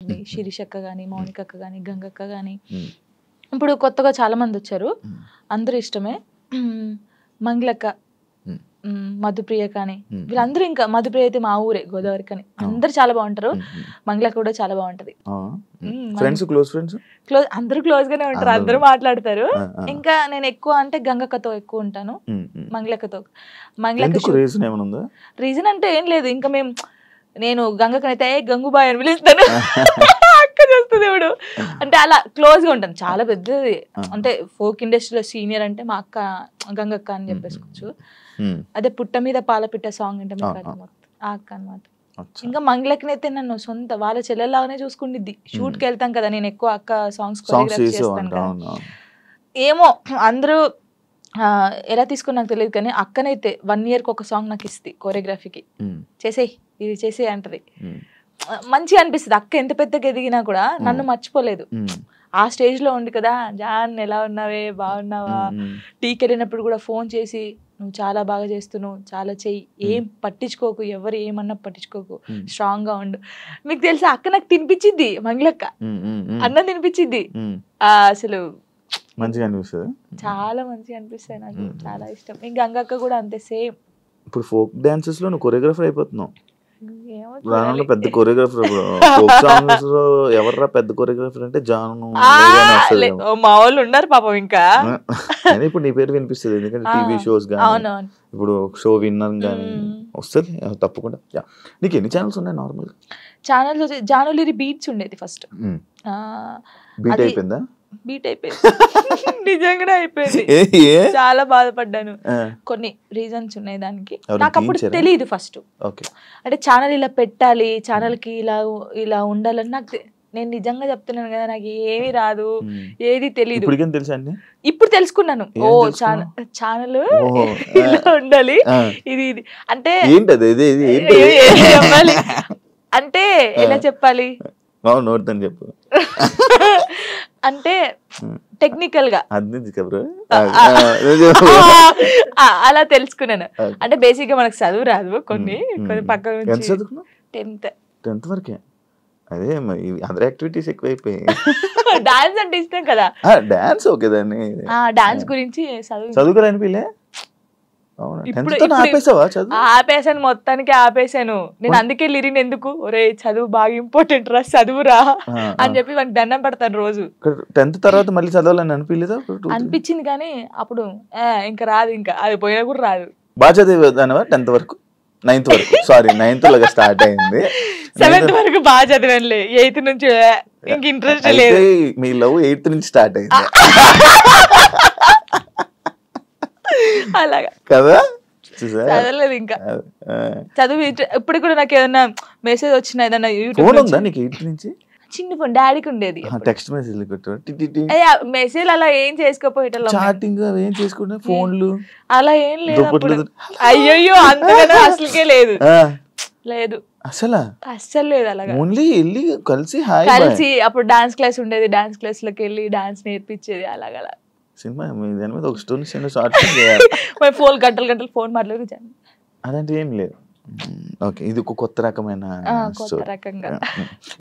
ఉంటుంది. శిరీషక్క కానీ, మౌనికక్క కానీ, గంగక్క కానీ, ఇప్పుడు కొత్తగా చాలా మంది వచ్చారు, అందరూ ఇష్టమే. మంగళక్క, మధుప్రియ కానీ, వీళ్ళందరూ, ఇంకా మధుప్రియ అయితే మా ఊరే గోదావరి కానీ, అందరు చాలా బాగుంటారు. మంగళక్క కూడా చాలా బాగుంటది. క్లోజ్, అందరూ క్లోజ్ గానే ఉంటారు, అందరూ మాట్లాడతారు. ఇంకా నేను ఎక్కువ అంటే గంగక్కతో ఎక్కువ ఉంటాను, మంగళక్కతో. మంగళక్క రీజన్ అంటే ఏం లేదు, ఇంకా నేను గంగక్కనైతే గంగుబాయ్ అని పిలుస్తాను, అక్క చేస్తుంది ఇప్పుడు, అంటే అలా క్లోజ్ గా ఉంటాను. చాలా పెద్దది, అంటే ఫోక్ ఇండస్ట్రీలో సీనియర్ అంటే మా అక్క గంగక్క అని చెప్పేసుకోవచ్చు. అదే పుట్ట మీద పాలపిట్ట సాంగ్ అంటే ఆ అక్క అనమాట. ఇంకా మంగళక్కనైతే నన్ను సొంత వాళ్ళ చెల్లెల్లాగానే చూసుకుండిద్ది. షూట్కి వెళ్తాం కదా, నేను ఎక్కువ అక్క సాంగ్స్ కొరియోగ్రాఫ్ చేస్తాను కదా. ఏమో అందరూ ఎలా తీసుకుని నాకు తెలియదు, కానీ అక్కనైతే 1 yearకి ఒక సాంగ్ నాకు ఇస్తుంది కొరియోగ్రఫీకి, చేసేయి ఇది చేసేయి అంటది. మంచిగా అనిపిస్తుంది. అక్క ఎంత పెద్దగా ఎదిగినా కూడా నన్ను మర్చిపోలేదు. ఆ స్టేజ్ లో ఉండి కదా, జాన్ ఎలా ఉన్నావే, బాగున్నావా, టీకి వెళ్ళినప్పుడు కూడా ఫోన్ చేసి నువ్వు చాలా బాగా చేస్తున్నావు, చాలా చెయ్యి, ఏం పట్టించుకోకు, ఎవరు ఏమన్నా పట్టించుకోకు, స్ట్రాంగ్ గా ఉండు. మీకు తెలుసా అక్క నాకు తినిపించింది, మంగళక్క అన్నం తినిపించింది. అసలు మంచిగా అనిపిస్తుంది, చాలా మంచిగా అనిపిస్తాయి, నాకు చాలా ఇష్టం. ఇంకా గంగక్క కూడా అంతే సేమ్. ఇప్పుడు ఫోక్ డాన్సెస్ లో నువ్వు కొరియోగ్రాఫర్ అయిపోతున్నావు, రానున్న పెద్ద కొరియోగ్రాఫర్. ఫోక్ సాంగ్స్ లో ఎవర్రా పెద్ద కొరియోగ్రాఫర్ అంటే జాను, మా వాళ్ళు ఉన్నారు పాపం. ఇంకా ఇప్పుడు నీ పేరు వినిపిస్తుంది, ఎందుకంటే టీవీ షోస్ కానీ, ఇప్పుడు షో విన్నర్ కానీ వస్తుంది తప్పకుండా. నీకు ఎన్ని ఛానల్స్ ఉన్నాయి నార్మల్ ఛానల్స్? జానులిరి బీట్స్ ఉండేది ఫస్ట్, బీట్ అయిపోయిందా? బీట్ అయిపోయింది, నిజంగానే అయిపోయింది. చాలా బాధపడ్డాను, కొన్ని రీజన్స్ ఉన్నాయి దానికి. నాకు అప్పుడు తెలియదు ఫస్ట్, అంటే ఛానల్ ఇలా పెట్టాలి, ఛానల్ కి ఇలా ఉండాలని నాకు, నేను నిజంగా చెప్తున్నాను కదా, నాకు ఏమీ రాదు, ఏది తెలియదు. ఇప్పుడు తెలుసుకున్నాను, ఓ ఛానల్ ఇలా ఉండాలి, ఇది అంటే అంటే ఎలా చెప్పాలి, చెప్పు అంటే టెక్నికల్ గా అలా తెలుసుకున్నాను. అంటే బేసిక్ గా మనకు చదువు రాదు, కొన్ని పక్కన నుంచి 10th వరకే. అదే అదర్ యాక్టివిటీస్ ఎక్కువైపోయాయి. డాన్స్ అంటే ఇష్టం కదా, డాన్స్ ఓకే, దాన్ని డాన్స్ గురించి చదువుకోరానిపిలే. ఆపేసాను, మొత్తానికి ఆపేసాను నేను. అందుకే లిరిన్ ఎందుకు, ఒరే చదువు బాగా ఇంపార్టెంట్ రా, చదువురా అని చెప్పి వానికి దండం పెడతాను రోజు. 10th తర్వాత మళ్ళీ చదవాలని అనిపించలేదా? అనిపించింది, కానీ అప్పుడు ఇంకా రాదు, ఇంకా అది పోయినా కూడా రాదు. బాగా చదివేదానివా 10th వరకు? 9th వరకు, సారీ 9th లాగా స్టార్ట్ అయింది. 7th వరకు బాగా చదివానులే, 8th నుంచి ఇంక ఇంట్రెస్ట్ లేదు. మీ లవ్ 8th నుంచి స్టార్ట్ అయింది అలాగా కదా, చదవలేదు ఇంకా. చదువు ఇప్పుడు కూడా నాకు ఏదన్నా మెసేజ్ వచ్చినా, ఏదన్నా చిన్న ఫోన్ డాడీకి ఉండేది, టెక్స్ట్ మెసేజ్ మెసేజ్ అలా ఏం చేసుకోపోయేటోళ్ళం, చాటింగ్ ఏం చేసుకుంటే ఫోన్లు అలా ఏం లేదు. అయ్యో అంతగానో అసలుకే లేదు, లేదు అస్సలు లేదు. అలాగా ఓన్లీ వెళ్ళి కలిసి అప్పుడు డాన్స్ క్లాస్ ఉండేది, డాన్స్ క్లాస్ లోకి వెళ్ళి డాన్స్ నేర్పించేది. అలాగ సినిమా దాని మీద ఒక స్టోరీ ఫోన్ గంటలు ఫోన్ మాట్లాడి అలాంటి ఏం లేదు. ఓకే, ఇది ఒక కొత్త రకమైన కొత్త రకంగా